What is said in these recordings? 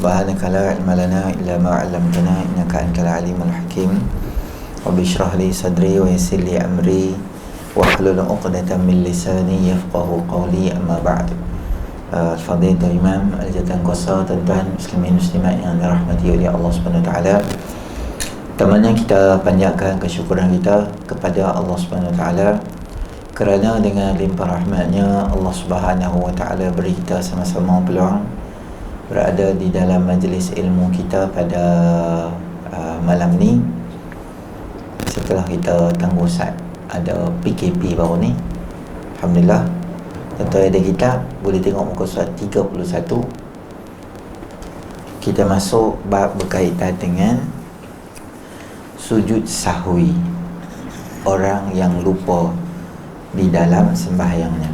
Subhanaka la ilma lana illa ma 'allamtana innaka antal alimul hakim. Rabbi shrah li sadri wa yassir li amri wahlul 'uqdatam min lisani yafqahu qawli. Amma ba'd. Al-Fadhilul Imam Al-Jatan Kuasa, tuan-tuan muslimin muslimat yang dirahmati oleh Allah Subhanahu wa taala. Pertamanya kita panjatkan kesyukuran kita kepada Allah Subhanahu wa taala kerana dengan limpah rahmatnya Allah Subhanahu wa taala beri kita sama-sama peluang berada di dalam majlis ilmu kita pada malam ni setelah kita tangguh saat ada PKP baru ni. Alhamdulillah, tuan-tuan ada kitab boleh tengok muka surat 31. Kita masuk bab berkaitan dengan sujud sahwi, orang yang lupa di dalam sembahyangnya.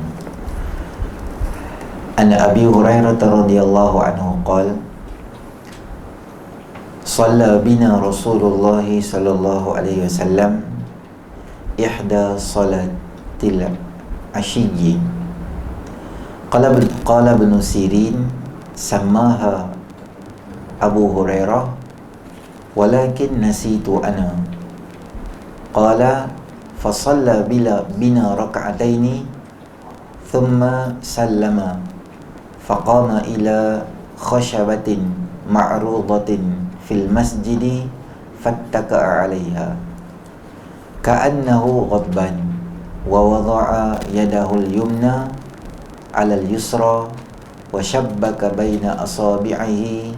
An Abi Hurairah radhiyallahu anhu qala shalla bina Rasulullah sallallahu alaihi wasallam ihda salatil ashiyyi qala ibn Sirin samaha Abu Hurairah walakin nasitu ana qala fa shalla bina rak'ataini thumma sallama faqama ila khashabatin ma'rudatin fil masjidi fattaka'a 'alayha ka'annahu ghadban wa wada'a yadahu al-yumna 'ala al-yusra wa shabbaka baina asabi'ihi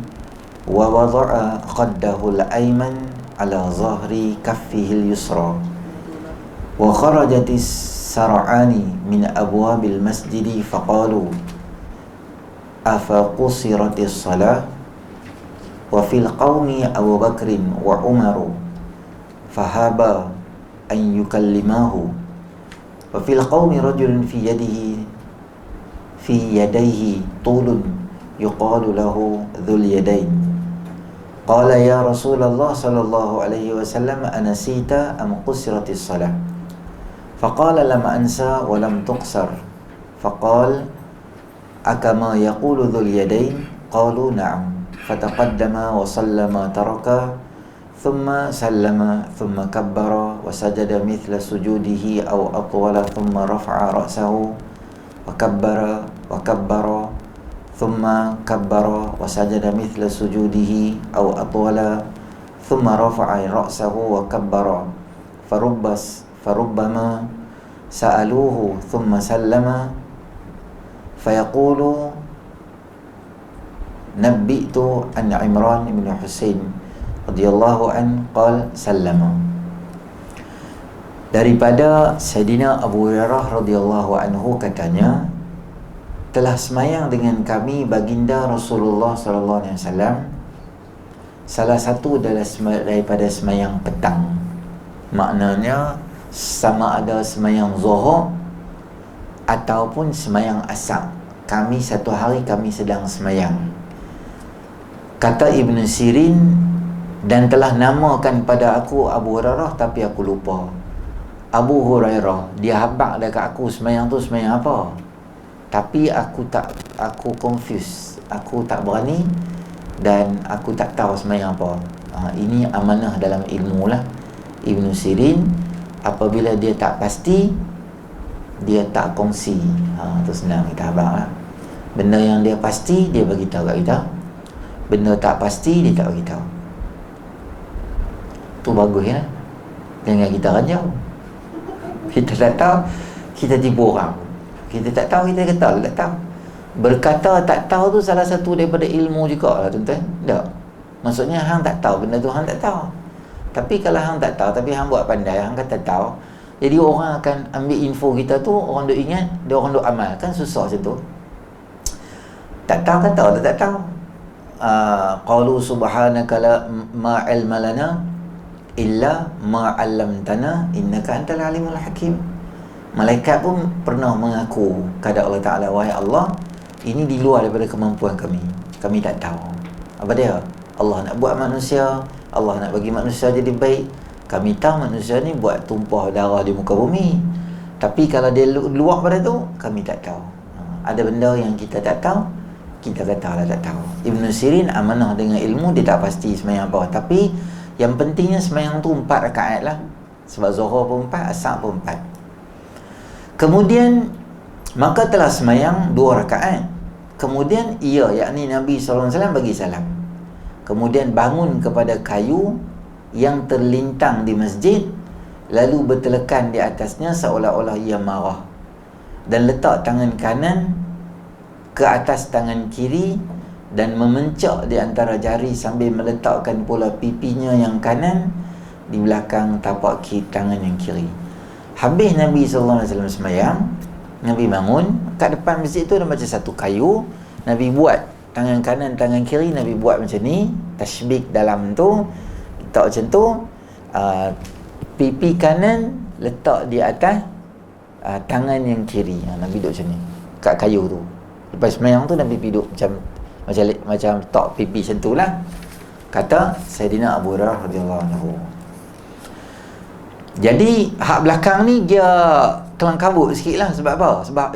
wa wada'a khaddahu al-ayman 'ala zahri kaffihi al-yusra wa kharajatis sar'ani min abwabil masjidi faqalu afa qusiratis salah wa fil qawmi Abu Bakrin wa Umaru fahaba an yukallimahu wa fil qawmi rajulun fi yadayhi tulun yuqalu lahu dhul yadain qala ya Rasulullah sallallahu alaihi wasallam anasita am qusiratis salah faqala lam ansa wa lam tuqsar faqala akama yaqulu dhul yadain qalu na'am fataqaddama wa sallama taraka thumma sallama thumma kabbara wa sajada mithla sujudihi aw atwala thumma rafa'a ra'sahu wa kabbara thumma kabbara wa sajada mithla sujudihi aw atwala thumma rafa'a ra'sahu wa kabbara farubbama sa'aluhu thumma sallama fayaqulu nabbi'tu an Imran bin Husain radhiyallahu an qala sallama. Daripada Sayyidina Abu Hurairah radhiyallahu anhu katanya, telah semayang dengan kami baginda Rasulullah sallallahu alaihi wasallam salah satu daripada semayang petang, maknanya sama ada semayang zuhur ataupun semayang asar. Kami satu hari kami sedang semayang. Kata Ibn Sirin, dan telah namakan pada aku Abu Hurairah tapi aku lupa. Abu Hurairah dia habaq dekat aku semayang tu semayang apa, tapi aku confused, aku tak berani dan aku tak tahu semayang apa. Ini amanah dalam ilmu lah. Ibn Sirin apabila dia tak pasti, dia tak kongsi. Tu senang kita habaq lah. Benda yang dia pasti dia bagi tahu kat kita, benda tak pasti dia tak bagi tahu. Tu bagus ya. Jangan kita ranjau. Kita tak tahu, kita tipu orang. Kita tak tahu, kita kata tak tahu. Berkata tak tahu tu salah satu daripada ilmu juga lah tuan-tuan. Tak. Maksudnya hang tak tahu benda tu, hang tak tahu. Tapi kalau hang tak tahu tapi hang buat pandai, hang kata tahu, jadi orang akan ambil info kita tu, orang duk ingat, dia orang duk amal. Kan susah macam tu. Tak tahu kan tahu, tak tahu. Qalu subhanaka la ma ilma lana illa ma 'allamtana innaka antal alimul hakim. Malaikat pun pernah mengaku kepada Allah Ta'ala, wahai Allah, ini di luar daripada kemampuan kami. Kami tak tahu. Apa dia? Allah nak buat manusia, Allah nak bagi manusia jadi baik. Kami tahu manusia ni buat tumpah darah di muka bumi, tapi kalau dia luar pada tu, kami tak tahu. Ada benda yang kita tak tahu, Kita katalah tak tahu. Ibn Sirin amanah dengan ilmu, dia tak pasti semayang apa. Tapi yang pentingnya semayang tu 4 rakaat lah. Sebab Zuhur pun 4, Asar pun 4. Kemudian maka telah semayang 2 rakaat. Kemudian yakni Nabi SAW bagi salam. Kemudian bangun kepada kayu yang terlintang di masjid, lalu bertelekan di atasnya seolah-olah ia marah, dan letak tangan kanan ke atas tangan kiri dan memencak di antara jari sambil meletakkan pula pipinya yang kanan di belakang tapak tangan yang kiri. Habis Nabi SAW semayang, Nabi bangun, kat depan masjid tu ada macam satu kayu. Nabi buat tangan kanan, tangan kiri, Nabi buat macam ni, tashbik dalam tu, letak macam tu, pipi kanan letak di atas tangan yang kiri. Nabi duduk macam ni kat kayu tu. Lepas semayang tu Nabi duduk macam letak pipi macam tu lah. Kata Sayyidina Abu Hurairah radhiyallahu anhu. Jadi hak belakang ni dia kelang kabut sikit lah. Sebab apa? Sebab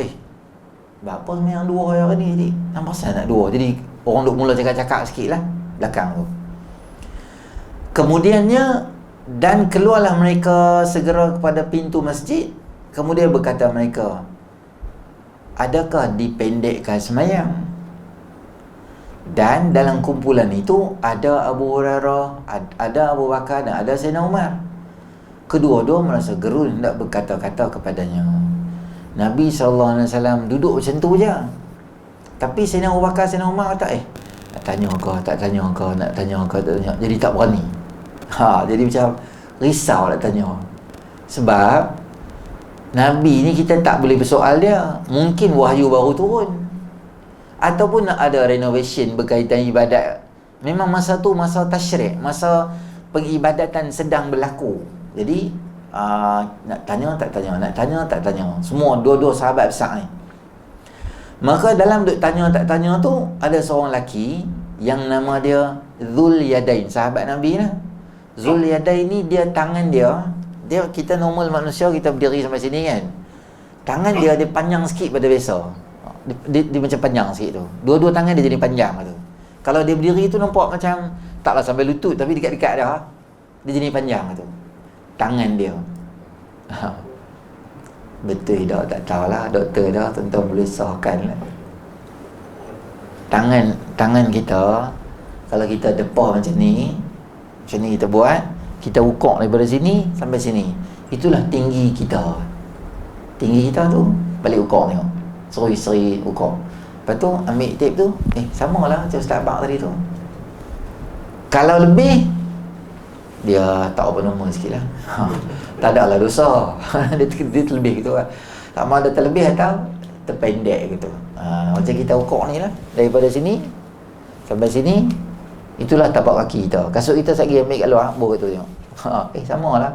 apa semayang 2 hari ni, jadi nampak pasal nak 2. Jadi orang duk mula cakap-cakap sikit lah belakang tu. Kemudiannya, dan keluarlah mereka segera kepada pintu masjid. Kemudian berkata mereka, adakah dipendekkan semayang? Dan dalam kumpulan itu ada Abu Hurairah, ada Abu Bakar dan ada Sayyidina Umar. Kedua-dua merasa gerun hendak berkata-kata kepadanya. Nabi SAW duduk macam tu je. Tapi Sayyidina Abu Bakar, Sayyidina Umar kata, nak tanya ke, tak tanya ke, nak tanya ke, tak tanya. Jadi tak berani. Jadi macam risau nak tanya. Sebab Nabi ni kita tak boleh bersoal dia. Mungkin wahyu baru turun, ataupun nak ada renovation berkaitan ibadat. Memang masa tu masa tasyrik, masa pengibadatan sedang berlaku. Jadi nak tanya tak tanya, nak tanya tak tanya. Semua dua-dua sahabat besar ni. Maka dalam duk tanya tak tanya tu, ada seorang lelaki yang nama dia Zul Yadain, sahabat Nabi lah. Zul Yadain ni dia tangan dia kita normal manusia, kita berdiri sampai sini kan. Tangan dia panjang sikit pada biasa. Dia macam panjang sikit tu. Dua-dua tangan dia jadi panjang tu. Kalau dia berdiri tu nampak macam taklah sampai lutut, tapi dekat-dekat dah dia jadi panjang tu. Tangan dia. Betul tak? Tak tahulah, doktor dah, tuan-tuan boleh sahkan lah. Tangan kita, kalau kita depah macam ni kita buat, kita ukur daripada sini sampai sini, itulah tinggi kita. Tinggi kita tu balik ukur tengok, seri-seri ukur. Lepas tu ambil tape tu, samalah macam Ustaz Abang tadi tu. Kalau lebih, dia tak apa nama sikit lah. Tak ada lah dosa. dia terlebih gitu lah. Tak mahu ada terlebih atau terpendek gitu. Macam kita ukur ni lah, daripada sini sampai sini, itulah tapak kaki kita. Kasut kita sekali ambil kat luar, boleh tu tengok. Sama lah.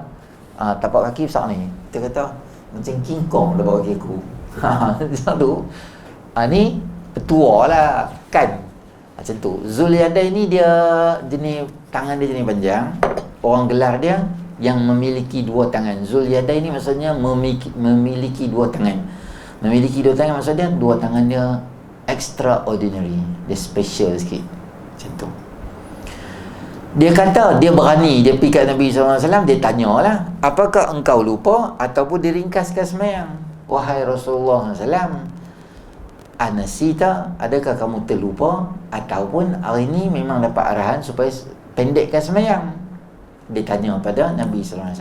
Tapak kaki besar ni. Dia kata macam King Kong tapak kaki aku. Macam tu. Ni petua lah kan. Macam tu. Zul Yadain ni dia jenis tangan dia jenis panjang. Orang gelar dia yang memiliki 2 tangan. Zul Yadain ni maksudnya memiliki 2 tangan. Memiliki 2 tangan maksudnya 2 tangan dia extraordinary. Dia special sikit. Macam tu. Dia kata, dia berani, dia pergi kat Nabi SAW, dia tanyalah, apakah engkau lupa ataupun diringkaskan semayang? Wahai Rasulullah SAW, anasita, adakah kamu terlupa ataupun hari ni memang dapat arahan supaya pendekkan semayang? Dia tanya pada Nabi SAW.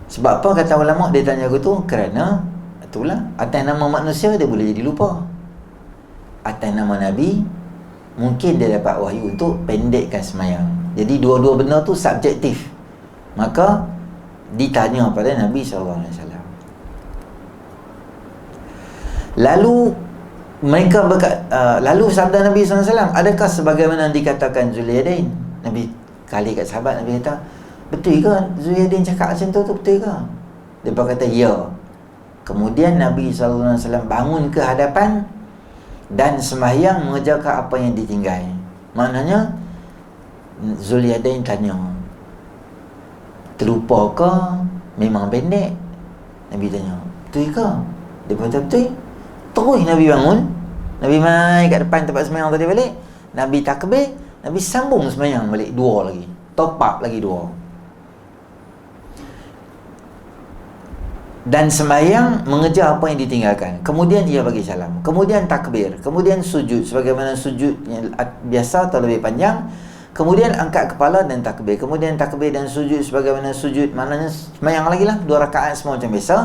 Sebab apa kata ulama' dia tanya aku tu? Kerana itulah, atas nama manusia dia boleh jadi lupa. Atas nama Nabi mungkin dia dapat wahyu untuk pendekkan semayang. Jadi dua-dua benda tu subjektif. Maka ditanya pada Nabi SAW. Lalu mereka lalu sabda Nabi SAW, adakah sebagaimana dikatakan Zul Yadain? Nabi kali kat sahabat, Nabi kata, betul ke Zul Yadain cakap macam tu betul ke? Dia kata ya. Kemudian Nabi SAW bangun ke hadapan dan sembahyang mengerjakan apa yang ditinggal. Maknanya Zul Yadain tanya, terlupa ke memang pendek? Nabi tanya, betul ke? Dia kata betul. Terus Nabi bangun, Nabi mai kat depan tempat sembahyang tadi balik, Nabi takbir, Nabi sambung sembahyang balik dua lagi, top up lagi dua. Dan sembahyang mengejar apa yang ditinggalkan. Kemudian dia bagi salam, kemudian takbir, kemudian sujud sebagaimana sujud yang biasa atau lebih panjang, kemudian angkat kepala dan takbir, kemudian takbir dan sujud sebagaimana sujud, maknanya sembahyang lagi lah 2 rakaat semua macam biasa.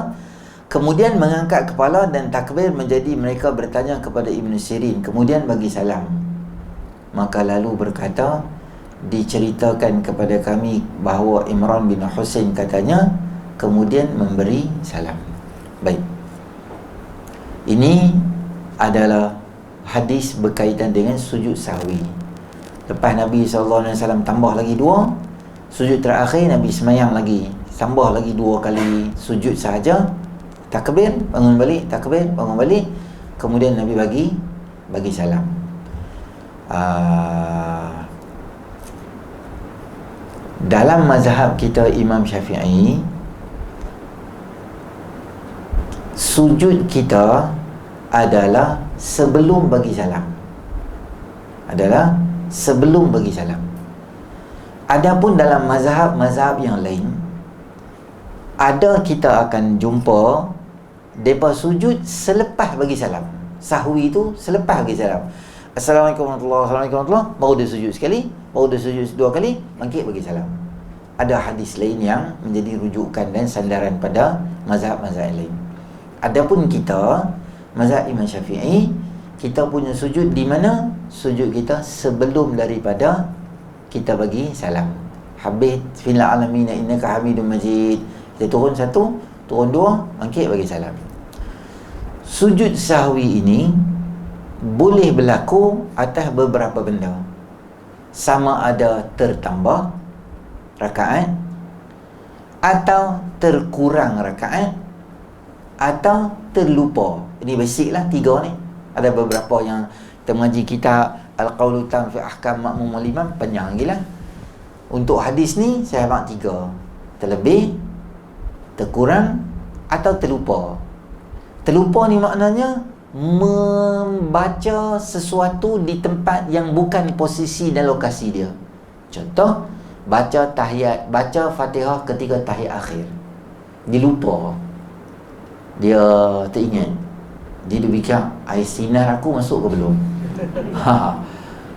Kemudian mengangkat kepala dan takbir, menjadi mereka bertanya kepada Ibn Sirin, kemudian bagi salam. Maka lalu berkata, diceritakan kepada kami bahawa Imran bin Husain katanya, kemudian memberi salam. Baik, ini adalah hadis berkaitan dengan sujud sahwi. Lepas Nabi SAW tambah lagi 2 sujud terakhir, Nabi semayang lagi, tambah lagi 2 kali sujud sahaja, takbir, bangun balik, takbir, bangun balik, kemudian Nabi bagi salam. Dalam mazhab kita Imam Syafi'i, sujud kita adalah sebelum bagi salam. Adalah sebelum bagi salam. Adapun dalam mazhab-mazhab yang lain, ada kita akan jumpa depa sujud selepas bagi salam. Sahwi itu selepas bagi salam. Assalamualaikum warahmatullahi wabarakatuh, baru dia sujud sekali, baru dia sujud 2 kali, bangkit bagi salam. Ada hadis lain yang menjadi rujukan dan sandaran pada mazhab-mazhab lain. Adapun kita, mazhab Imam Syafi'i, kita punya sujud di mana? Sujud kita sebelum daripada kita bagi salam. Habis fil alamin innaka hamidum majid, kita turun 1, turun 2, bangkit bagi salam. Sujud sahwi ini boleh berlaku atas beberapa benda. Sama ada tertambah rakaat, atau terkurang rakaat, atau terlupa. Ini basic lah 3 ni. Ada beberapa yang kita mengaji kitab Al-Qaulu Tam fi Ahkam Ma'mum wal Imam, panjang lagi lah. Untuk hadis ni saya abang 3: terlebih, terkurang, atau terlupa. Terlupa ni maknanya membaca sesuatu di tempat yang bukan posisi dan lokasi dia. Contoh, baca tahiyat, baca Fatihah ketika tahiyat akhir, dia lupa, dia teringat, dia fikir air sinar aku masuk ke belum.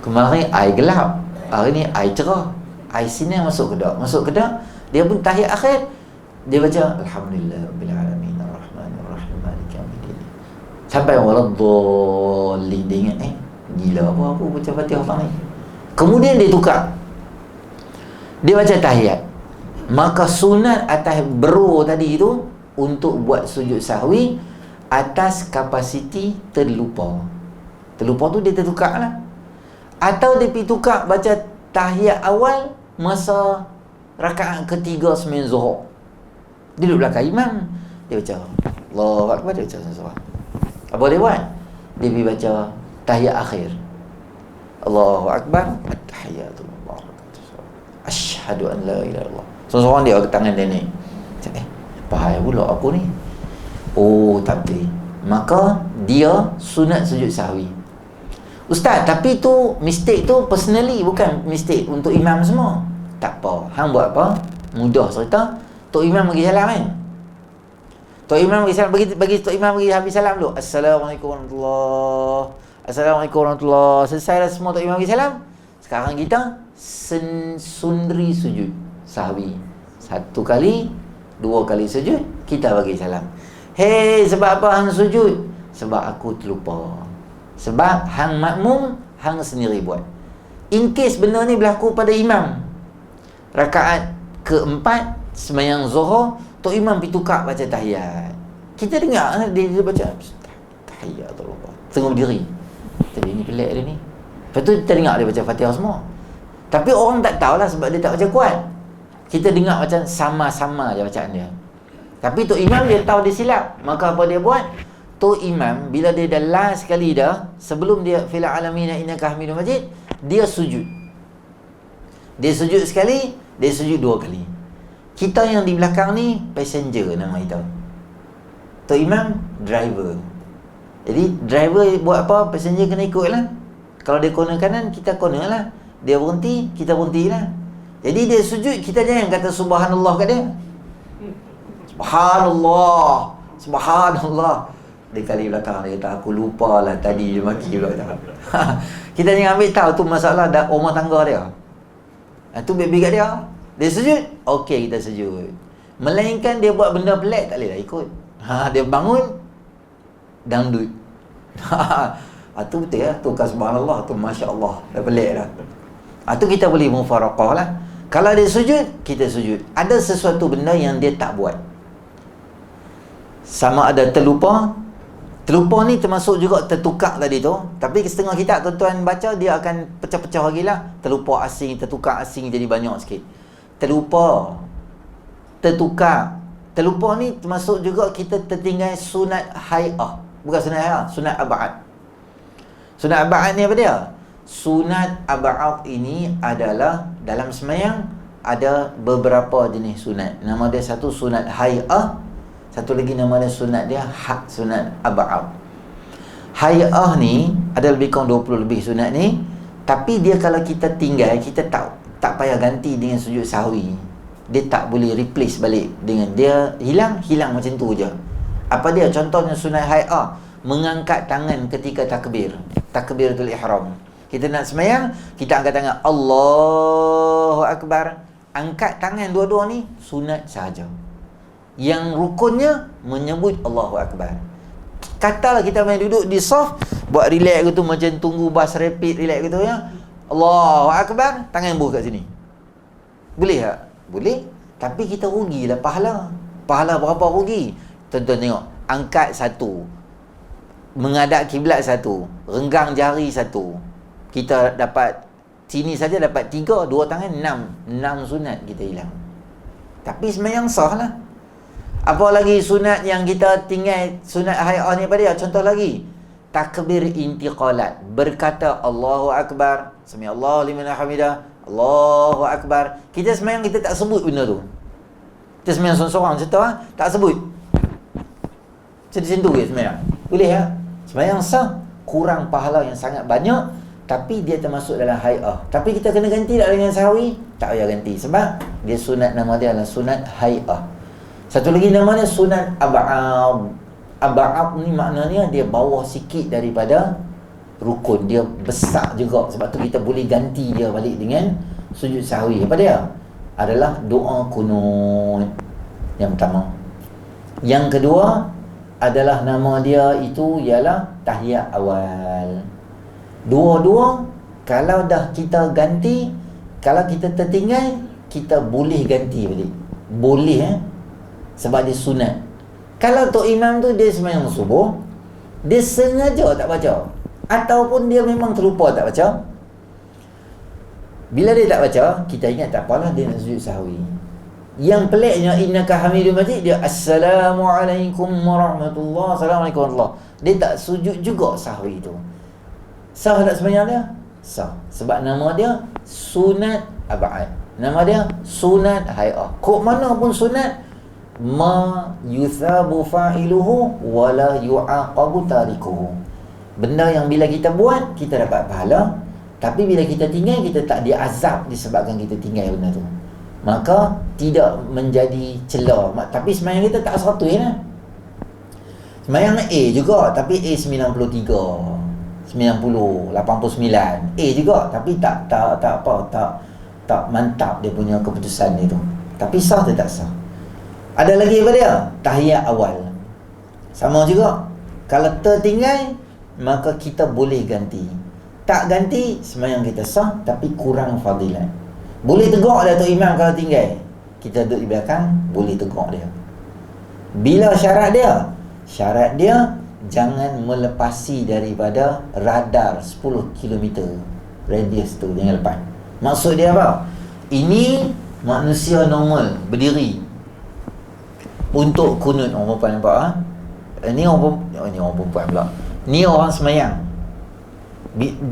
Kemarin air gelap, hari ni air cerah, air sinar masuk ke tak? Masuk ke tak? Dia pun tahiyat akhir, dia baca Alhamdulillah Rabbil Alamin Ar-Rahmanir Rahim Maliki Yaumiddin sampai waladdallin. Dia ingat, gila apa aku baca Fatihah tak ni. Kemudian dia tukar, dia baca tahiyat. Maka sunat atas bro tadi tu untuk buat sujud sahwi atas kapasiti terlupa. Terlupa tu dia tertukar lah. Atau dia pergi tukar baca tahiyat awal masa rakaat ketiga sembahyang Zuhur. Dia duduk belakang imam, dia baca Allahu Akbar, dia baca surah. Apa dia buat? Dia pergi baca tahiyat akhir, Allahu Akbar, at-tahiyatul mubarakatuh, asyhadu an la ilaha illallah. Seorang dia ke tangan dia ni, bahaya pula aku ni. Oh, tak boleh. Maka dia sunat sujud sahwi. Ustaz, tapi tu mistake tu personally, bukan mistake untuk imam semua. Tak apa, hang buat apa? Mudah cerita. Tok imam bagi salam kan? Tok imam bagi salam, bagi Tok imam bagi habis salam dulu. Assalamualaikum warahmatullahi, Assalamualaikum warahmatullahi. Selesai dah semua Tok imam bagi salam. Sekarang kita sundri sujud sahwi. 1 kali, 2 kali sujud, kita bagi salam. Hei, sebab apa hang sujud? Sebab aku terlupa. Sebab hang makmum, hang sendiri buat. In case benda ni berlaku pada imam, rakaat keempat sembahyang Zuhur, tok imam pergi tukar baca tahiyat, kita dengar dia baca tahiyat tu, tengok berdiri, tadi ni pelik dia ni. Lepas tu kita dengar dia baca Fatihah semua, tapi orang tak tahulah sebab dia tak baca kuat. Kita dengar macam sama-sama je bacaan dia. Tapi tok imam dia tahu dia silap, maka apa dia buat? Tok imam bila dia dah last sekali dah, sebelum dia fil alamin innaka hamidum majid, dia sujud. Dia sujud sekali, dia sujud 2 kali. Kita yang di belakang ni passenger nama kita. Tok imam driver. Jadi driver buat apa, passenger kena ikut lah. Kalau dia corner kanan, kita corner lah. Dia berhenti, kita berhenti lah. Jadi dia sujud, kita jangan kata subhanallah kat dia. Subhanallah, subhanallah. Dia kali belakang dia kata, aku lupa lah tadi dia maki pula. Kita jangan ambil tahu tu masalah rumah tangga dia. Tu baby kat dia. Dia sujud, okey kita sujud. Melainkan dia buat benda pelik, tak boleh lah ikut. Dia bangun, dangdut. Tu betul lah. Tu subhanallah, tu masya Allah. Dah pelik dah. Tu kita boleh mufaraqah lah. Kalau dia sujud, kita sujud. Ada sesuatu benda yang dia tak buat. Sama ada terlupa. Terlupa ni termasuk juga tertukar tadi tu. Tapi setengah kitab tuan-tuan baca, dia akan pecah-pecah lagi lah. Terlupa asing, tertukar asing, jadi banyak sikit. Terlupa, tertukar. Terlupa ni termasuk juga kita tertinggal sunat hay'ah. Bukan sunat hay'ah, sunat ab'ad. Sunat ab'ad ni apa dia? Sunat ab'ad ini adalah dalam semayang ada beberapa jenis sunat. Nama dia satu sunat hay'ah, satu lagi nama dia sunat dia sunat ab'ad. Hay'ah ni ada lebih kurang 20 lebih sunat ni. Tapi dia kalau kita tinggal, kita tak payah ganti dengan sujud sahwi. Dia tak boleh replace balik dengan dia hilang macam tu je. Apa dia? Contohnya sunat hay'ah, mengangkat tangan ketika takbiratul ihram. Kita nak semayang, kita angkat tangan, Allahu Akbar. Angkat tangan dua-dua ni sunat sahaja. Yang rukunnya menyebut Allahu Akbar. Katalah kita main duduk di soft, buat relax gitu, macam tunggu bas rapid relax gitu ya. Allahu Akbar, tangan buh kat sini. Boleh tak? Boleh. Tapi kita rugilah pahala. Pahala berapa rugi? Tuan-tuan tengok, angkat satu, menghadap kiblat satu, renggang jari satu. Kita dapat sini saja dapat 3, 2 tangan 6 sunat kita hilang. Tapi semayang sah lah. Apa lagi sunat yang kita tinggal, sunat hay'ah ni apa dia? Contoh lagi, takbir intiqalat, berkata Allahu Akbar, sami'allahu liman hamidah, Allahu Akbar. Kita semayang kita tak sebut benda tu. Kita semayang seorang-seorang macam tu tak sebut. Macam tu ke semayang? Boleh ya? Semayang sah, kurang pahala yang sangat banyak, tapi dia termasuk dalam hay'ah. Tapi kita kena ganti tak dengan sahwi? Tak payah ganti, sebab dia sunat, nama dia adalah sunat hay'ah. Satu lagi nama dia sunat ab'ad. Ab'ad ni maknanya dia bawah sikit daripada rukun. Dia besar juga. Sebab tu kita boleh ganti dia balik dengan sujud sahwi. Apa dia? Adalah doa kunut. Yang pertama. Yang kedua adalah nama dia itu ialah tahiyat awal. Dua-dua kalau dah kita ganti, kalau kita tertinggal, kita boleh ganti balik. Boleh sebab dia sunat. Kalau Tok Imam tu dia sembahyang subuh, dia sengaja tak baca, ataupun dia memang terlupa tak baca, bila dia tak baca, kita ingat tak apalah, dia nak sujud sahwi. Yang peliknya, innaka hamidun majid, dia assalamualaikum warahmatullahi, assalamualaikum warahmatullahi, dia tak sujud juga sahwi tu. Sah tak sembahyang dia? Sah. Sebab nama dia sunat ab'ad, nama dia sunat hay'ah. Kok mana pun sunat, ma yuthabu fa'iluhu wala yu'aqabu tarikuhu. Benda yang bila kita buat, kita dapat pahala, tapi bila kita tinggal, kita tak diazab disebabkan kita tinggal benda tu. Maka tidak menjadi celah. Tapi semayang kita tak 100 lah. Semayang A juga, tapi A 93, 90, 89 A juga, tapi tak mantap dia punya keputusan dia tu. Tapi sah atau tak sah? Ada lagi apa dia? Tahiyat awal. Sama juga. Kalau tertinggal, maka kita boleh ganti. Tak ganti, semayang kita sah, tapi kurang fadilat. Boleh tegur dia Tok Imam kalau tinggal. Kita duduk di belakang, boleh tegur dia. Bila syarat dia? Syarat dia, jangan melepasi daripada radar 10 km radius tu, jangan lepas. Maksud dia apa? Ini manusia normal, berdiri untuk kunut. Orang perempuan nampak Ni orang perempuan pula. Ni orang semayang,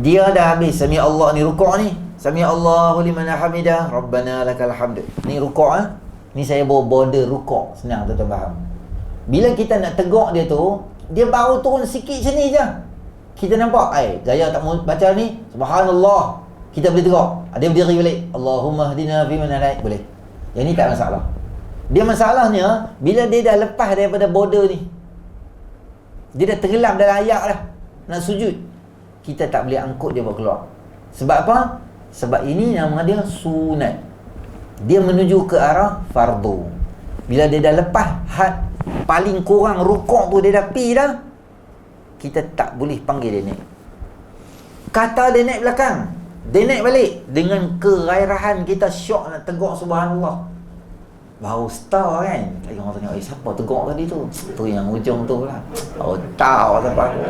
dia dah habis sami Allah ni rukuk ni, sami Allahu liman hamidah, Rabbana lakal hamd. Ni rukuk Ni saya bawa border rukuk. Senang tuan-tuan faham. Bila kita nak tegak dia tu, Dia baru turun sikit sini je, kita nampak, gaya tak mau baca ni, subhanallah, kita boleh tegak. Dia berdiri balik, Allahumma hadina fi man hadait, boleh. Yang ni tak masalah. Dia masalahnya bila dia dah lepas daripada border ni, dia dah tenggelam dalam ayat dah, nak sujud, kita tak boleh angkut dia buat keluar. Sebab apa? Sebab ini nama dia sunat. Dia menuju ke arah fardu. Bila dia dah lepas had paling kurang rukuk tu, dia dah pi dah, kita tak boleh panggil dia naik. Kata dia naik belakang, dia naik balik dengan keghairahan kita, syok nak tegak subhanallah. Baru start kan, orang tengok, siapa tegak tadi tu? Tu yang hujung tu lah. Oh, tahu siapa aku.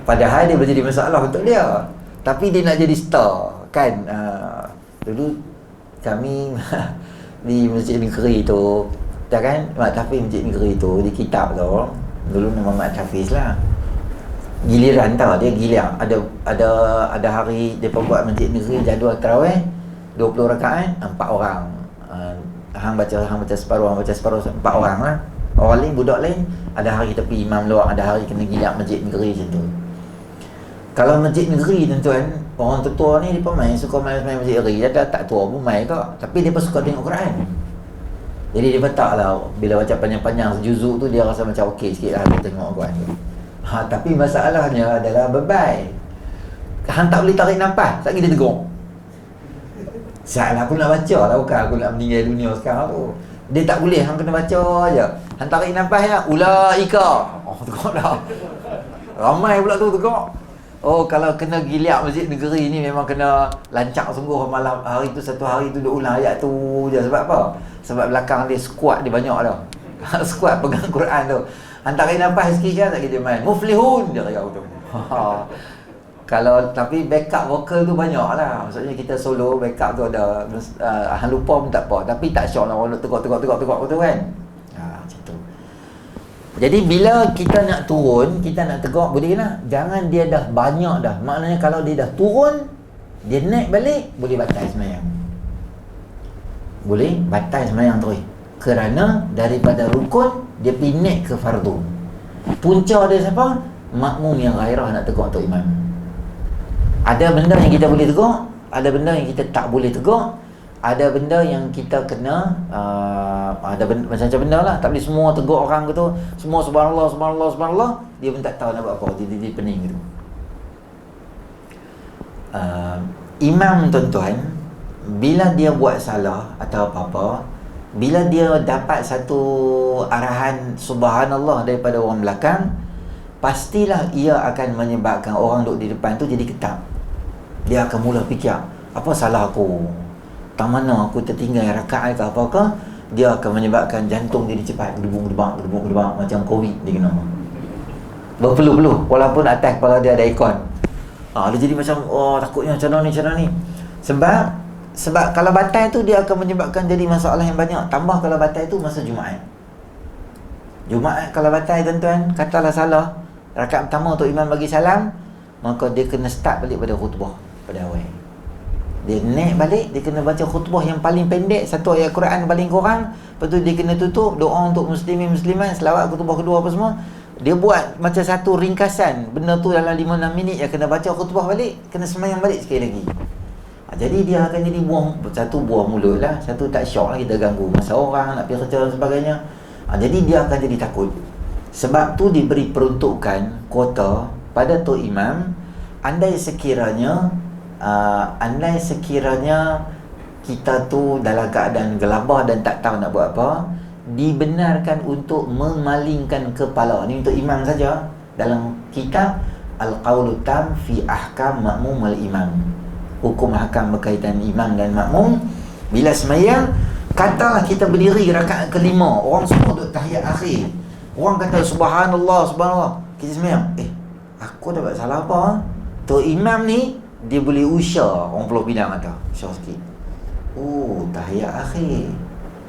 Padahal dia menjadi masalah untuk dia, tapi dia nak jadi star kan. Dulu kami di Masjid Negeri tu, dah kan, Mak Tafiz Masjid Negeri tu, di kitab tu, dulu nama Mak Tafiz lah, giliran tau, dia giliran. Ada hari dia buat Masjid Negeri jadual tarawih 20 rakaat 4 orang. Hang baca separuh, hang baca separuh, 4 orang lah. Orang lain, budak lain, ada hari tepi imam luar, ada hari kena gilak Masjid Negeri macam tu. Kalau Masjid Negeri tuan-tuan, orang tua ni dia main, suka main Masjid Negeri. Dia tak tua pun main kok, tapi dia suka tengok Quran. Jadi dia betak lah, bila baca panjang-panjang sejuzuk tu, dia rasa macam okey sikit lah dia tengok Quran tu. Tapi masalahnya adalah bebai. Hang tak boleh tarik nafas, tak kita tegur. Salah aku nak baca lah, bukan aku nak meninggal dunia sekarang tu. Dia tak boleh, hang kena baca je. Hang tarik nafas ya, ulaika. Tegur dah. Ramai pula tu tegur. Kalau kena giliak Masjid Negeri ni memang kena lancak sungguh malam hari tu, satu hari tu dia ulang ayat tu je. Sebab apa? Sebab belakang dia squad dia banyak dah. Squad pegang Quran tu. Hantarin nafas sikit kan tak kita main. Muflihun dia kata tu. Kalau tapi backup vokal tu banyak lah. Maksudnya kita solo backup tu ada. Hang lupa pun tak apa. Tapi tak syok lah orang nak tegak tu kan. Macam tu. Jadi bila kita nak turun, kita nak tegak boleh lah. Jangan dia dah banyak dah. Maknanya kalau dia dah turun, dia naik balik, boleh batal semayang. Boleh batal semayang terus. Kerana daripada rukun, dia pergi naik ke fardu. Punca dia siapa? Makmum yang gairah nak tegak untuk imam. Ada benda yang kita boleh tegak, ada benda yang kita tak boleh tegak, ada benda yang kita kena ada benda, macam-macam benda lah. Tak boleh semua tegak orang gitu, semua subhanallah, subhanallah, subhanallah. Dia pun tak tahu nak buat apa, dia pening gitu. Imam tuan-tuan, bila dia buat salah atau apa-apa, bila dia dapat satu arahan subhanallah daripada orang belakang, pastilah ia akan menyebabkan orang duduk di depan tu jadi ketak. Dia akan mula fikir, apa salah aku? Tak mana aku tertinggal rakaat ke apa-apa? Dia akan menyebabkan jantung jadi cepat gedebuk-gedebak macam COVID dia kena. Berpeluh-peluh walaupun atas kepala dia ada aircon. Dia jadi macam takutnya macam ni. Sebab kalau batal tu dia akan menyebabkan jadi masalah yang banyak. Tambah kalau batal tu masa Jumaat kalau batal tuan-tuan, katalah salah rakaat pertama untuk imam bagi salam, maka dia kena start balik pada khutbah pada awal. Dia naik balik, dia kena baca khutbah yang paling pendek, satu ayat Quran paling kurang. Lepas tu dia kena tutup doa untuk muslimin muslimat, selawat khutbah kedua apa semua. Dia buat macam satu ringkasan benda tu dalam 5-6 minit. Dia kena baca khutbah balik, kena sembahyang balik sekali lagi. Jadi dia akan jadi satu buah mulut lah, satu tak syok lah, kita ganggu masa orang nak pergi kerja dan sebagainya. Jadi dia akan jadi takut. Sebab tu diberi peruntukan kuota pada tu imam. Andai sekiranya kita tu dalam keadaan gelabah dan tak tahu nak buat apa, dibenarkan untuk memalingkan kepala. Ini untuk imam saja. Dalam kitab Al-Qaulu Tam fi Ahkam Makmum al-Imam, hukum hakam berkaitan imam dan makmum. Bila semayang, katalah kita berdiri rakaat kelima, orang semua duduk tahiyat akhir, orang kata subhanallah, subhanallah, kita semayang, aku dapat salah apa? Tu imam ni dia boleh usah orang Pulau Pinang kata, usah sikit. Tahiyat akhir.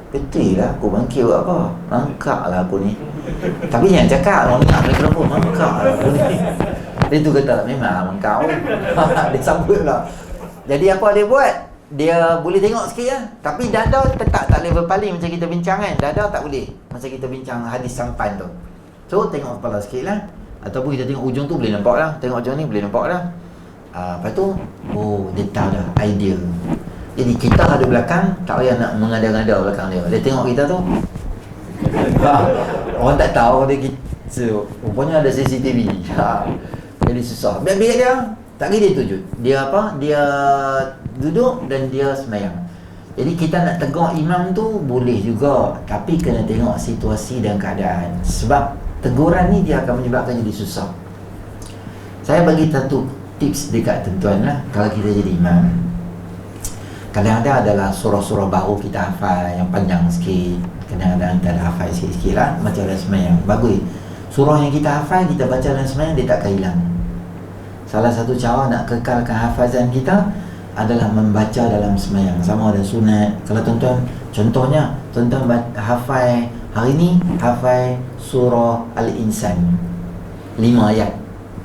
Betul lah aku bangkit buat apa? Mangkak lah aku ni. Tapi jangan cakap, orang nak mikrofon, mangkak lah aku ni. Dia tu kata, memang mangkak. Dia sambut lah. Jadi apa dia buat? Dia boleh tengok sikit lah. Tapi dada tetap tak level paling macam kita bincang kan. Dada tak boleh. Macam kita bincang hadis sampan tu. So tengok kepala sikit lah, ataupun kita tengok ujung tu boleh nampak lah, tengok ujung ni boleh nampak lah. Lepas tu dia tahu dah idea. Jadi kita ada belakang, tak payah nak mengada-ngada belakang dia. Dia tengok kita tu orang tak tahu dia kita rupanya ada CCTV. Jadi susah. Biar dia tak kira dia tuju. Dia dia duduk dan dia semayang. Jadi kita nak tegur imam tu boleh juga, tapi kena tengok situasi dan keadaan. Sebab teguran ni dia akan menyebabkan jadi susah. Saya bagi satu tips dekat tuan-tuan lah, kalau kita jadi imam. Kadang-kadang adalah surah-surah baru kita hafal yang panjang sikit. Kadang-kadang kita ada hafal sikit-sikit lah, macam dalam semayang. Bagus. Surah yang kita hafal, kita baca dalam semayang, dia takkan hilang. Salah satu cara nak kekalkan hafazan kita adalah membaca dalam semayang. Sama ada sunat. Kalau tuan-tuan, contohnya tuan-tuan hafal hari ni, hafal surah Al-Insan 5 ayat.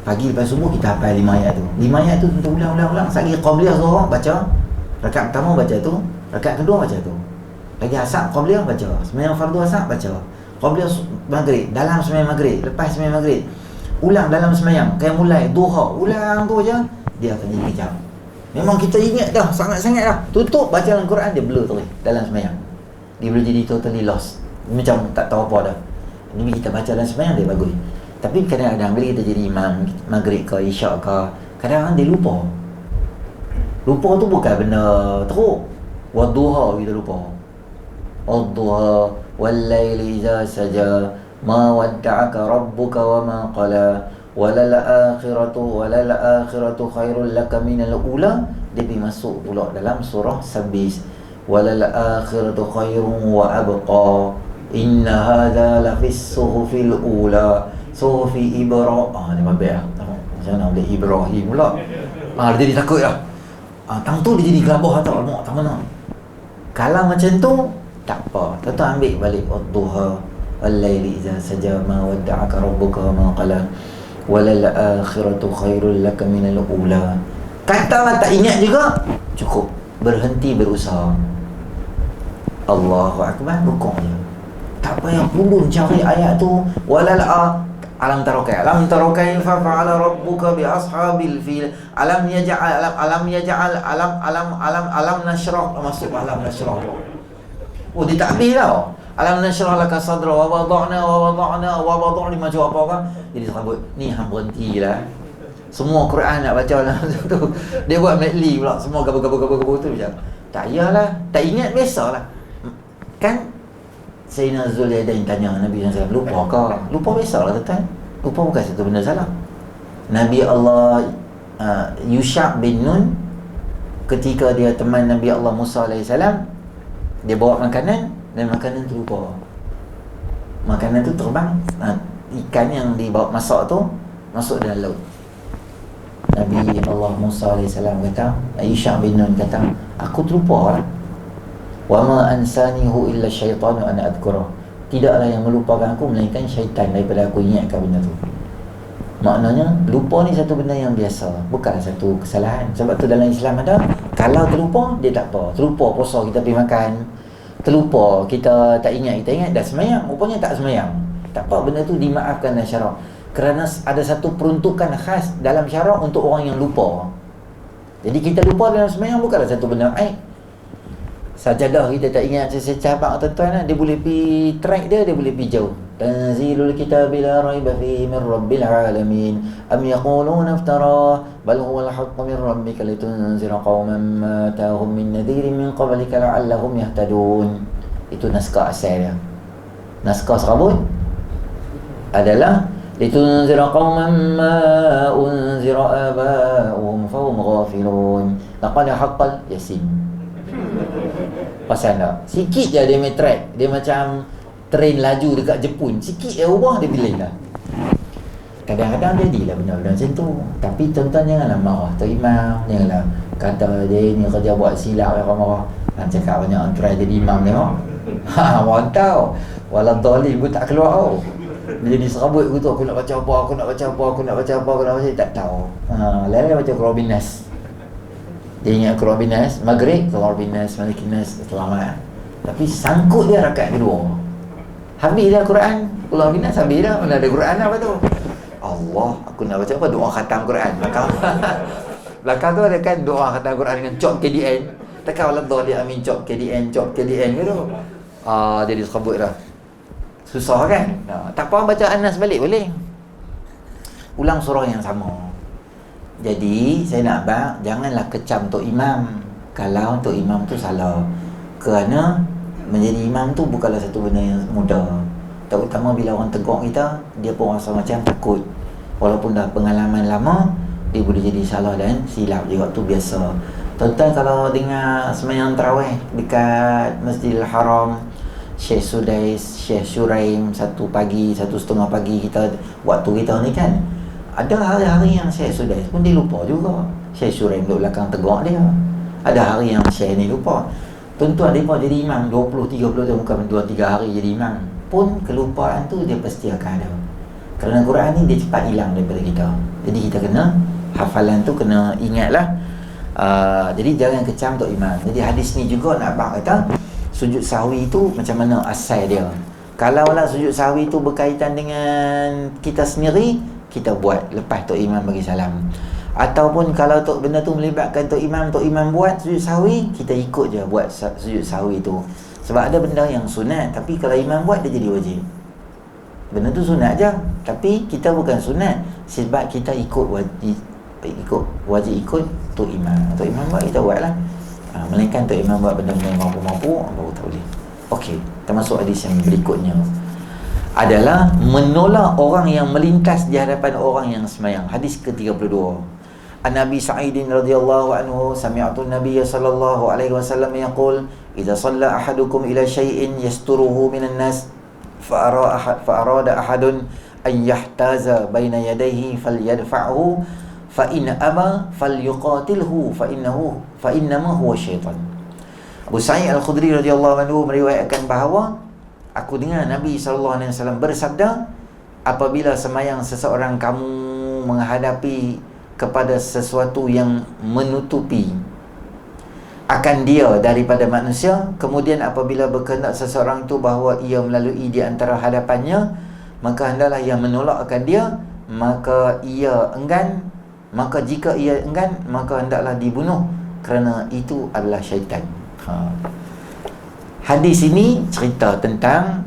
Pagi lepas subuh kita hafal 5 ayat tu. 5 ayat tu tuan-tuan ulang-ulang. Sekali qabliyah zuhur baca, rakaat pertama baca tu, rakaat kedua baca tu. Lagi asar qabliyah baca, semayang fardu asar baca, qabliyah maghrib, dalam semayang maghrib, lepas semayang maghrib ulang dalam semayang, kayak mulai duha, ulang tu je, dia akan jadi kejam. Memang kita ingat dah, sangat-sangat dah. Tutup baca Al-Quran, dia blur terus dalam semayang. Dia boleh jadi totally lost, macam tak tahu apa dah. Ini kita baca dalam semayang, dia bagus. Tapi kadang-kadang bila kita jadi imam maghrib ke isyak ke, kadang-kadang dia lupa. Lupa tu bukan benda teruk. Wadduha kita lupa. Wadduha wal-laili idza saja ma wadda'aka rabbuka wa ma qala walal akhiratu khairul laka minal ula. Dia pergi masuk pula dalam surah Sabis, walal akhiratu khairun wa abqa inna hadza la fis suhufil ula suhufi Ibrahim. Dia mabih lah. Macam mana boleh Ibrahim pula? Dia jadi takut lah. Tang tu dia jadi gelabah tau. Tak mana. Kalau macam tu tak apa. Tuan ambil balik Ad-duha wal-laili idza saja ma wadda'aka rabbuka wa ma qala walal akhiratu khairul laka minal ula. Katalah tak ingat juga, cukup berhenti berusaha. Allahu akbar, rukuk je. Tak payah pulun cari ayat tu. Walal alam tarokai fa fa'ala rabbuka bi ashabil fil alam nashrah. Masuk alam nashrah. Dia tak habis tau. Alam nashrah laka sadra wa wada'na macam apa kan. Jadi sebut ni hang berhentilah. Semua Quran nak baca lah tu. Dia buat medley pula, semua gabung tu macam. Tak yalah, tak ingat biasalah. Kan Sayyidina Zulyadain tanya Nabi SAW, lupa ke? Lupa biasalah tuan. Lupa bukan satu benda salah. Nabi Allah Yusha' bin Nun, ketika dia teman Nabi Allah Musa AS, dia bawa makanan dan makanan tu lupa. Makanan tu terbang, ikan yang dibawa masak tu masuk dalam laut. Nabi Allah Musa AS kata, Yusha' bin Nun kata, aku terlupa lah. Wa ma ansanihu illa syaitanu an adhkurah. Tidaklah yang melupakan aku melainkan syaitan daripada aku ingatkan benda tu. Maknanya lupa ni satu benda yang biasa, bukan satu kesalahan. Sebab tu dalam Islam ada, kalau terlupa dia tak apa. Terlupa puasa kita pergi makan, terlupa kita tak ingat dah semayang, rupanya tak semayang, tak apa, benda tu dimaafkan dalam syarak. Kerana ada satu peruntukan khas dalam syarak untuk orang yang lupa. Jadi kita lupa dalam semayang bukanlah satu benda aib. Sajadah kita tak ingat secapak tuan-tuan, dia boleh pergi track dia boleh pergi jauh. Tanzilul kitabi la raiba fihi min rabbil alamin am yaquluna iftara bal huwa al-haqqu min rabbika litunzira qauman ma ta'ahum min nadhirin min qablika la'allahum yahtadun. Itu naskah asal dia. Naskah serabut adalah litunzira qauman ma unzira aba'uhum fahum ghafilun laqad haqqal yasin. Pasal tak? Sikit je dia main track. Dia macam train laju dekat Jepun. Sikit je ubah, dia pilih dah. Kadang-kadang jadilah benda-benda macam tu. Tapi tuan-tuan janganlah marah terimam. Janganlah kata dia ni kerja buat silap, yang marah. Han cakap banyak orang try jadi imam tengok. Orang tahu. Walau dolim pun tak keluar tau. Dia jadi serabut aku tu, aku nak baca apa, tak tahu. Lain-lain baca Quran Nas. Dia ingat Quran Nas, maghrib Quran Nas, Malikin Nas, selamat. Tapi sangkut dia rakaat kedua. Habis dah Quran, pulau Minas habis dah. Mana ada Quran apa tu? Allah, aku nak baca apa? Doa khatam Quran. Belakang tu ada kan doa khatam Quran dengan cop KDN. Takkan Allah dia amin cop KDN gitu. Jadi sekabut dah. Susah kan? Tak apa baca Anas balik boleh. Ulang surah yang sama. Jadi saya nak abang, janganlah kecam Tok Imam kalau Tok Imam tu salah. Kerana menjadi imam tu bukanlah satu benda yang mudah. Terutama bila orang tegur kita, dia pun rasa macam takut. Walaupun dah pengalaman lama, dia boleh jadi salah dan silap juga, tu biasa. Tuan-tuan kalau dengar sembahyang tarawih dekat Masjidil Haram, Syekh Sudais, Syekh Syuraim, 1 pagi, 1:30 pagi kita, waktu kita ni kan, ada hari-hari yang Syekh Sudais pun dia lupa juga. Syekh Syuraim duduk belakang tegur dia. Ada hari yang Syekh ni lupa. Tuan-tuan mereka jadi imam 20-30 tahun, bukan 2-3 hari jadi imam pun, kelupaan tu dia pasti akan ada. Kerana Quran ni dia cepat hilang daripada kita. Jadi kita kena, hafalan tu kena ingatlah. Jadi jangan kecam Tok Imam. Jadi hadis ni juga nak abang kata, sujud sahwi tu macam mana asal dia. Kalau lah sujud sahwi tu berkaitan dengan kita sendiri, kita buat lepas Tok Imam bagi salam. Ataupun kalau benda tu melibatkan Tok Imam buat sujud sahwi, kita ikut je buat sujud sahwi tu. Sebab ada benda yang sunat, tapi kalau imam buat dia jadi wajib. Benda tu sunat je, tapi kita bukan sunat, sebab kita ikut wajib ikut Tok Imam. Tok Imam buat, kita buat lah. Melainkan Tok Imam buat benda-benda yang mampu-mampu, baru tak boleh. Okey, termasuk hadis yang berikutnya adalah menolak orang yang melintas di hadapan orang yang sembahyang. Hadis ke-32. An-Nabi Sa'id radhiyallahu anhu, sami'tu an-nabiy sallallahu alaihi wasallam yaqul, "Idza shalla ahadukum ila shay'in yasturuhu minan nas, fa arada ahadun an yahtaza baina yadayhi falyadfa'hu, fa in aba falyuqatilhu fa innama huwa syaitan." Abu Sa'id Al-Khudri radhiyallahu anhu meriwayatkan bahawa aku dengar Nabi sallallahu alaihi wasallam bersabda, apabila sembahyang seseorang kamu menghadapi kepada sesuatu yang menutupi akan dia daripada manusia, kemudian apabila berkehendak seseorang itu bahawa ia melalui di antara hadapannya, maka hendaklah ia menolak akan dia, maka jika ia enggan, maka hendaklah dibunuh, kerana itu adalah syaitan. Hadis ini cerita tentang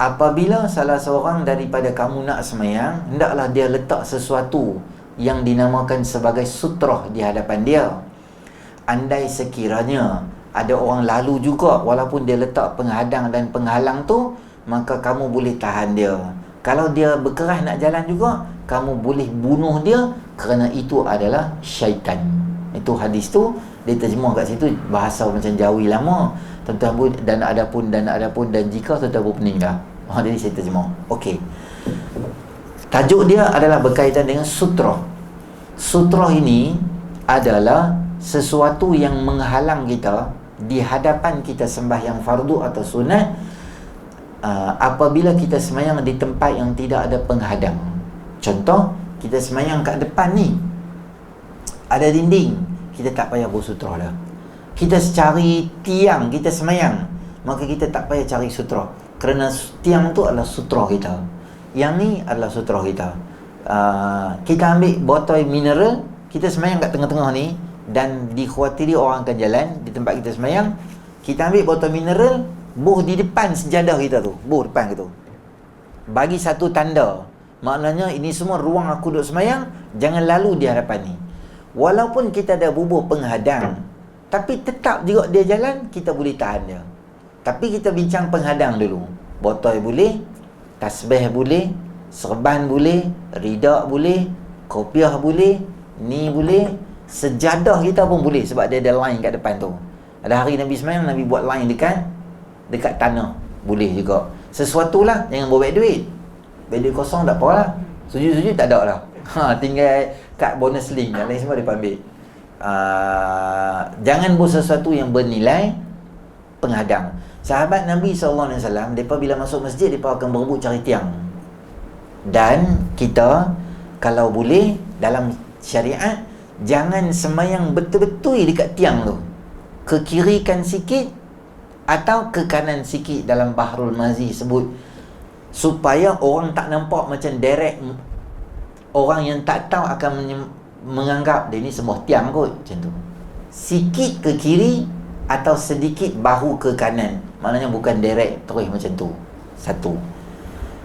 apabila salah seorang daripada kamu nak sembahyang, hendaklah dia letak sesuatu yang dinamakan sebagai sutrah di hadapan dia. Andai sekiranya ada orang lalu juga, walaupun dia letak penghadang dan penghalang tu, maka kamu boleh tahan dia. Kalau dia berkeras nak jalan juga, kamu boleh bunuh dia, kerana itu adalah syaitan. Itu hadis tu dia terjemah kat situ bahasa macam Jawi lama. Tuan-tuan, dan adapun dan jika tuan-tuan berpening dah. Jadi saya terjemah. Okey. Tajuk dia adalah berkaitan dengan sutrah. Sutrah ini adalah sesuatu yang menghalang kita di hadapan kita sembahyang fardu atau sunat, apabila kita sembahyang di tempat yang tidak ada penghadang. Contoh, kita sembahyang kat depan ni ada dinding, kita tak payah bersutrah dah. Kita cari tiang, kita sembahyang, maka kita tak payah cari sutrah, kerana tiang tu adalah sutrah kita. Yang ni adalah sutrah kita. Kita ambil botol mineral, kita sembahyang kat tengah-tengah ni, dan dikhawatiri orang akan jalan di tempat kita sembahyang, kita ambil botol mineral, buh di depan sejadah kita tu, buh depan gitu, bagi satu tanda, maknanya ini semua ruang aku duduk sembahyang, jangan lalu di hadapan ni. Walaupun kita ada bubuh penghadang, tapi tetap juga dia jalan, kita boleh tahan dia. Tapi kita bincang penghadang dulu. Botol boleh, tasbih boleh, serban boleh, ridak boleh, kopiah boleh, ni boleh, sejadah kita pun boleh, sebab dia ada line kat depan tu. Ada hari Nabi sembahyang, Nabi buat line dekat tanah, boleh juga. Sesuatu lah, jangan bawa duit. Duit kosong tak apa lah, sujud-sujud tak ada lah. Tinggal kat bonus link, yang lain semua dia ambil. Jangan buat sesuatu yang bernilai penghadang. Sahabat Nabi SAW, mereka bila masuk masjid, mereka akan berebut cari tiang. Dan kita, kalau boleh, dalam syariat, jangan sembahyang betul-betul dekat tiang tu. Kekirikan sikit, atau ke kanan sikit dalam Bahrul Mazi sebut, supaya orang tak nampak macam direct. Orang yang tak tahu akan menganggap dia ni sebuah tiang kot, macam tu. Sikit ke kiri atau sedikit bahu ke kanan, maknanya bukan direct terus macam tu. Satu.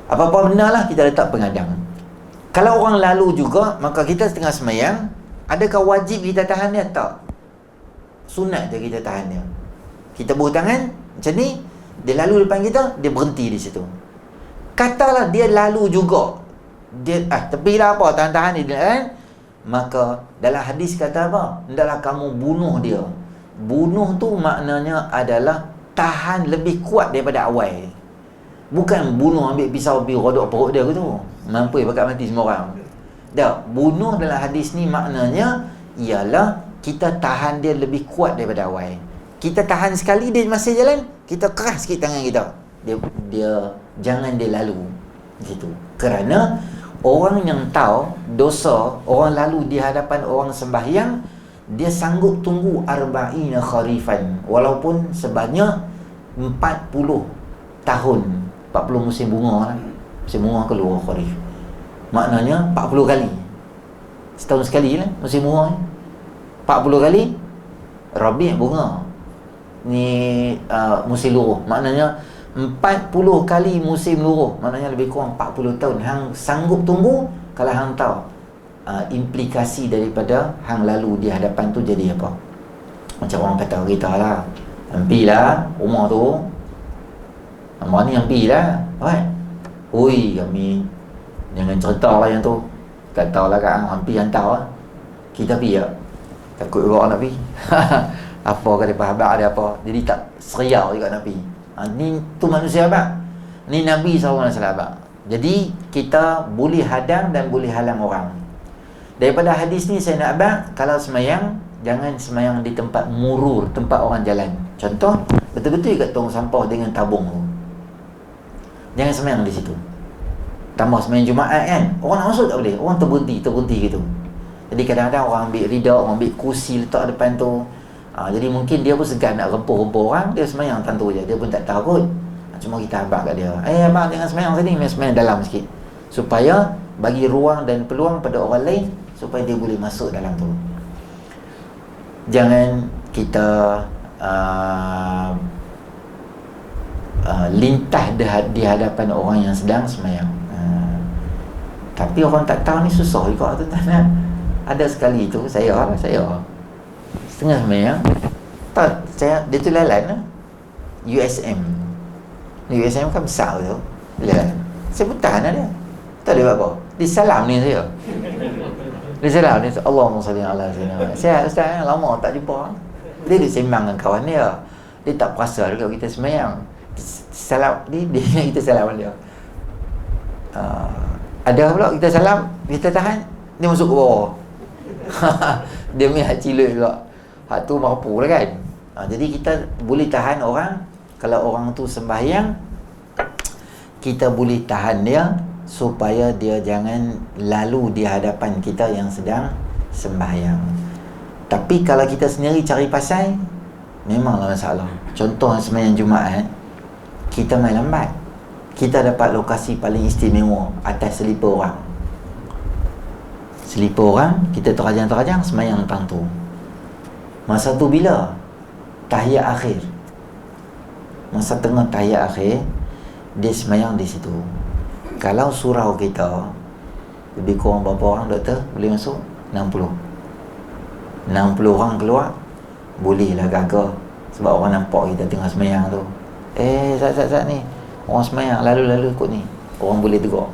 Apa-apa benda lah kita letak pengadang. Kalau orang lalu juga, maka kita setengah semayang, adakah wajib kita tahan dia? Tak. Sunat je kita tahan dia. Kita buh tangan macam ni, dia lalu depan kita, dia berhenti di situ. Katalah dia lalu juga, dia tepilah apa, tahan-tahan dia kan? Maka dalam hadis kata apa? Hendaklah kamu bunuh dia. Bunuh tu maknanya adalah tahan lebih kuat daripada awal. Bukan bunuh ambil pisau pergi rodok perut dia ke tu. Mampu bakal mati semua orang. Tak, bunuh dalam hadis ni maknanya ialah kita tahan dia lebih kuat daripada awal. Kita tahan sekali dia masih jalan, kita keras sikit tangan kita. Dia jangan dia lalu. Gitu. Kerana orang yang tahu dosa orang lalu di hadapan orang sembahyang, dia sanggup tunggu arba'ina kharifan, walaupun sebanyak 40 tahun, 40 musim bunga lah. Musim bunga keluar kharif, maknanya 40 kali. Setahun sekali lah musim bunga ni. 40 kali Rabi' bunga ni, musim luruh, maknanya 40 kali musim luruh, maknanya lebih kurang 40 tahun. Hang sanggup tunggu kalau hang tahu implikasi daripada hang lalu di hadapan tu jadi apa. Macam orang kata kita lah, hampilah rumah tu, rumah ni hampilah, right? Ui, kami jangan cerita lah yang tu, kata lah kat hang, hampir hantar lah. Kita pergi tak? Takut juga nak pergi. Apa kata pahabak ada apa, jadi tak seriau juga nak pergi. Ni tu manusia abang, ni Nabi SAW abang. Jadi kita boleh hadang dan boleh halang orang. Daripada hadis ni saya nak abang, kalau semayang jangan semayang di tempat murur, tempat orang jalan. Contoh betul-betul kat tong sampah dengan tabung tu, jangan semayang di situ. Tambah semayang Jumaat kan, orang nak masuk tak boleh, orang terberhenti gitu. Jadi kadang-kadang orang ambil ridak, orang ambil kursi letak depan tu. Jadi mungkin dia pun segan nak rempuh-rempuh orang, dia semayang tentu je, dia pun tak tahu kot. Cuma kita habaq kat dia, abang jangan semayang sini, semayang dalam sikit, supaya bagi ruang dan peluang pada orang lain supaya dia boleh masuk dalam tu. Jangan kita lintah di hadapan orang yang sedang semayang. Tapi orang tak tahu ni susah juga tu, tak nak. Ada sekali tu saya setengah semayang, tak, dia tu lalan lah, USM kan besar tu, lalan. Saya pun tahan lah dia, tak ada apa, dia salam ni saya, dia salam ni, Allahumma salli ala sayyidina. Saya ustaz lama tak jumpa, dia sembang dengan kawan dia tak perasan kalau kita semayang, salam dia kita salam dia. Ada pula kita salam, kita tahan, dia masuk ke bawah. Dia punya hak cilik juga, hak tu mampu lah kan. Jadi kita boleh tahan orang. Kalau orang tu sembahyang, kita boleh tahan dia supaya dia jangan lalu di hadapan kita yang sedang sembahyang. Tapi kalau kita sendiri cari pasal, memanglah masalah. Contoh sembahyang Jumaat, kita main lambat, kita dapat lokasi paling istimewa atas selipar orang. Kita terajang-terajang semayang tentang tu. Masa tu bila? Tahiyat akhir. Masa tengah tahiyat akhir, dia semayang di situ. Kalau surau kita lebih kurang berapa orang doktor boleh masuk? 60 orang keluar, bolehlah gagah. Sebab orang nampak kita tengah semayang tu, saat ni orang semayang lalu-lalu ikut ni, orang boleh tegur.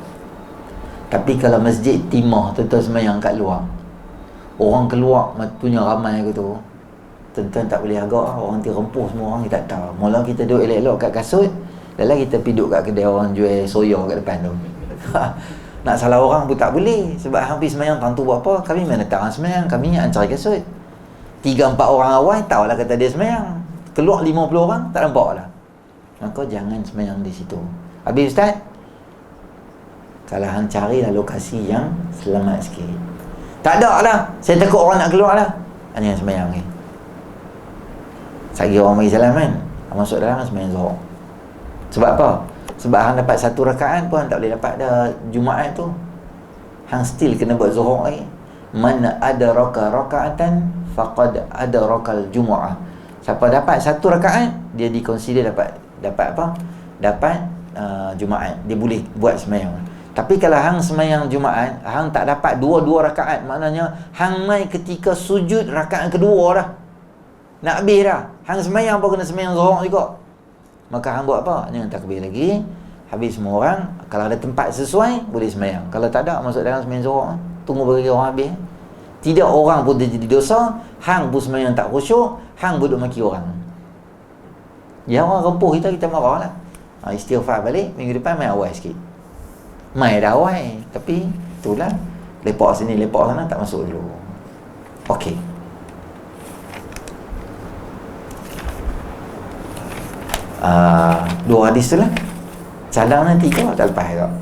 Tapi kalau masjid timah tuan-tuan semayang kat luar, orang keluar punya ramai ke tu, tuan-tuan tak boleh agak, orang terempuh semua orang, kita tak tahu. Mula kita duduk elok-elok kat kasut, lepas kita pergi duduk kat kedai orang jual soya kat depan tu. Nak salah orang pun tak boleh, sebab hampir semayang tentu buat apa, kami mana tahu orang semayang, kami yang cari kasut. 3-4 orang awal tahulah kata dia semayang, keluar 50 orang tak nampak lah. Maka jangan semayang di situ. Habis ustaz, kalau hang carilah lokasi yang selamat sikit. Tak ada lah, saya takut orang nak keluar lah, hanya semayang ni. Sagi orang bagi salam kan, masuk dalam sembahyang Zuhur. Sebab apa? Sebab hang dapat satu rakaat pun tak boleh dapat dah Jumaat tu. Hang still kena buat Zuhur lagi. Man adraka raka'atan faqad adrakal Jumu'ah. Siapa dapat satu rakaat, dia diconsider dapat apa? Dapat Jumaat. Dia boleh buat sembahyang. Tapi kalau hang sembahyang Jumaat, hang tak dapat dua-dua rakaat, maknanya hang mai ketika sujud rakaat kedua dah. Nak habis dah. Hang sembahyang pun kena sembahyang Zuhur juga. Maka hang buat apa? Jangan takbir lagi. Habis semua orang, kalau ada tempat sesuai, boleh sembahyang. Kalau tak ada, masuk dalam sembahyang Zuhur. Tunggu bagi orang habis. Tidak orang pun jadi dosa. Hang pun sembahyang tak khusyuk. Hang duduk maki orang. Ya, orang rempuh kita marah lah. Istighfar balik. Minggu depan main awal sikit. Main dah awal. Tapi itulah, lepak sini lepak sana tak masuk dulu. Okey. Dua hadis tu lah. Salam nanti ke tak lepas tak?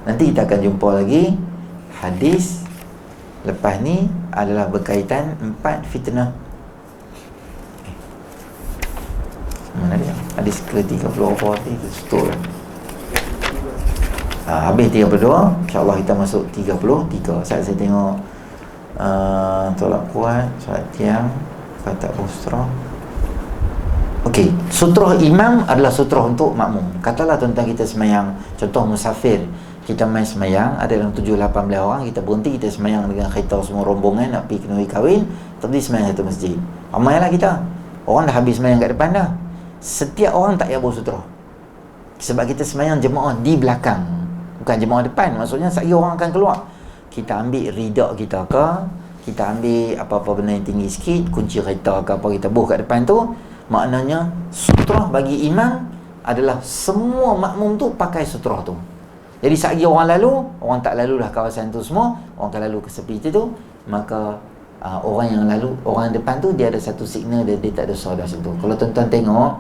Nanti kita akan jumpa lagi. Hadis lepas ni adalah berkaitan 4 fitnah. Mana dia? Hadis ke-30 apa ni? Betul lah. Habis 32, insyaAllah kita masuk 33. Saya tengok tolak kuat, solat tiang, kata usrah. Okey, sutrah imam adalah sutrah untuk makmum. Katalah tuan-tuan kita semayang, contoh musafir, kita main semayang, ada dalam 7-18 orang, kita berhenti, kita semayang dengan kereta semua rombongan nak pergi kenduri kahwin, tadi semayang satu masjid. Ramailah kita. Orang dah habis semayang kat depan dah. Setiap orang tak payah bersutrah. Sebab kita semayang jemaah di belakang, bukan jemaah depan. Maksudnya sekali orang akan keluar, kita ambil ridak kita ke, kita ambil apa-apa benda yang tinggi sikit, kunci kereta ke apa, kita buh kat depan tu. Maknanya sutrah bagi imam adalah semua makmum tu pakai sutrah tu. Jadi sekali orang lalu, orang tak lalulah kawasan tu semua, orang akan lalu ke sepi tu, maka orang yang lalu, orang depan tu dia ada satu signal, dia tak ada suara situ. Kalau tuan-tuan tengok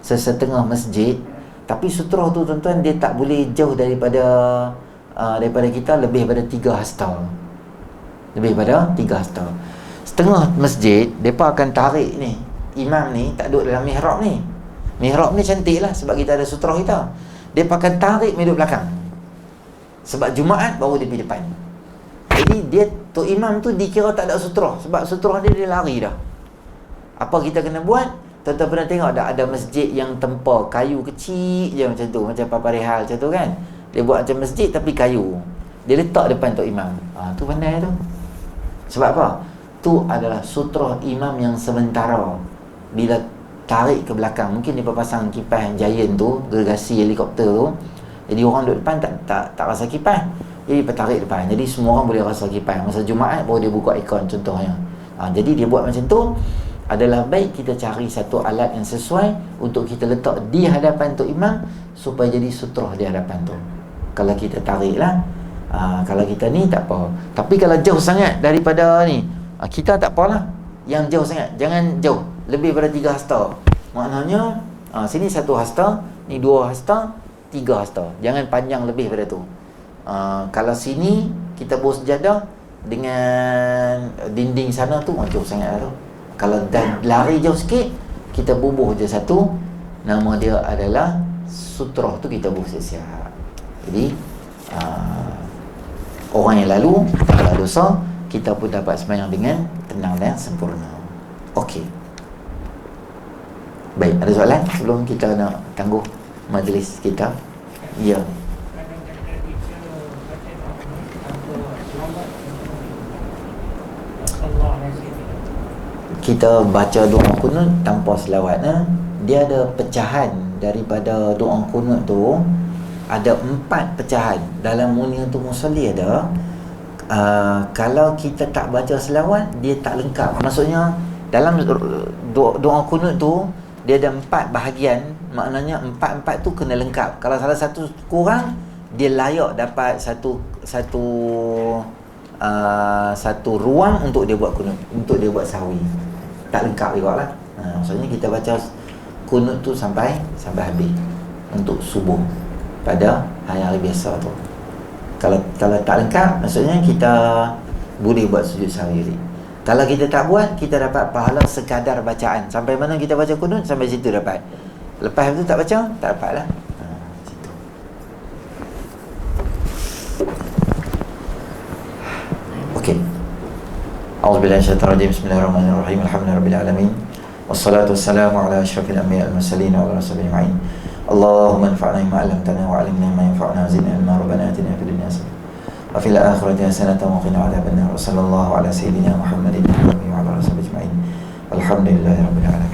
sesetengah masjid, tapi sutrah tu tuan-tuan dia tak boleh jauh daripada kita lebih pada 3 hasta. Lebih pada 3 hasta. Setengah masjid depa akan tarik ni. Imam ni tak duduk dalam mihrab ni. Mihrab ni cantik lah sebab kita ada sutrah kita. Dia akan tarik duduk belakang. Sebab Jumaat baru dia pergi depan. Jadi dia tu imam tu dikira tak ada sutrah. Sebab sutrah dia lari dah. Apa kita kena buat? Tuan-tuan pernah tengok ada masjid yang tempa kayu kecil je macam tu, macam paparihal macam tu kan. Dia buat macam masjid tapi kayu. Dia letak depan tok imam. Tu pandai tu. Sebab apa? Tu adalah sutrah imam yang sementara. Bila tarik ke belakang, mungkin dia pasang kipas giant tu, gergasi helikopter tu. Jadi orang duduk depan tak rasa kipas. Jadi dia tarik depan. Jadi semua orang boleh rasa kipas. Masa Jumaat baru dia buka ikon contohnya. Jadi dia buat macam tu. Adalah baik kita cari satu alat yang sesuai untuk kita letak di hadapan tu imam supaya jadi sutrah di hadapan tu. Kalau kita tarik lah, kalau kita ni tak apa. Tapi kalau jauh sangat daripada ni, kita tak apalah. Yang jauh sangat, jangan jauh lebih pada 3 hasta. Maknanya sini 1 hasta, ni 2 hasta, 3 hasta. Jangan panjang lebih pada tu. Kalau sini kita bersejadah dengan dinding sana tu jauh sangat lah tu. Kalau dah lari jauh sikit, kita bubuh je satu, nama dia adalah sutrah tu, kita bubuh siap-siap. Jadi orang yang lalu tak ada dosa, kita pun dapat sembahyang dengan tenang dan sempurna. Okey. Baik, ada soalan sebelum kita nak tangguh majlis kita? Ya. Kita baca doa kunut tanpa selawat, dia ada pecahan daripada doa kunut tu. Ada 4 pecahan dalam Muniyatul Musalli ada. Kalau kita tak baca selawat, dia tak lengkap. Maksudnya dalam doa kunut tu dia ada 4 bahagian. Maknanya 4 tu kena lengkap. Kalau salah satu kurang, dia layak dapat satu ruang untuk dia buat kunut, untuk dia buat sahwi. Tak lengkap juga lah. Maksudnya kita baca kunut tu sampai habis untuk subuh pada hari-hari biasa tu. Kalau tak lengkap, maksudnya kita boleh buat sujud sahwi. Kalau kita tak buat, kita dapat pahala sekadar bacaan. Sampai mana kita baca kunut, sampai situ dapat. Lepas itu tak baca, tak dapat lah. Situ. Okey. A'udzubillahi minasyaitonir rajim. Bismillahirrahmanirrahim. Alhamdulillahirabbil alamin. Wassalatu wassalamu ala asyrafil anbiya'i wal mursalin wa ala alihi ajma'in. Allahumma anfa'na bima 'allamtana wa 'allimna ma yanfa'una wa zidna ilma. Rabbana atina fid dunya hasanah wa fil akhirati hasanatan wa qina 'adzabannar. Sallallahu ala sayyidina Muhammadin wa ala alihi wa sahbihi ajma'in. Alhamdulillahirabbil alamin.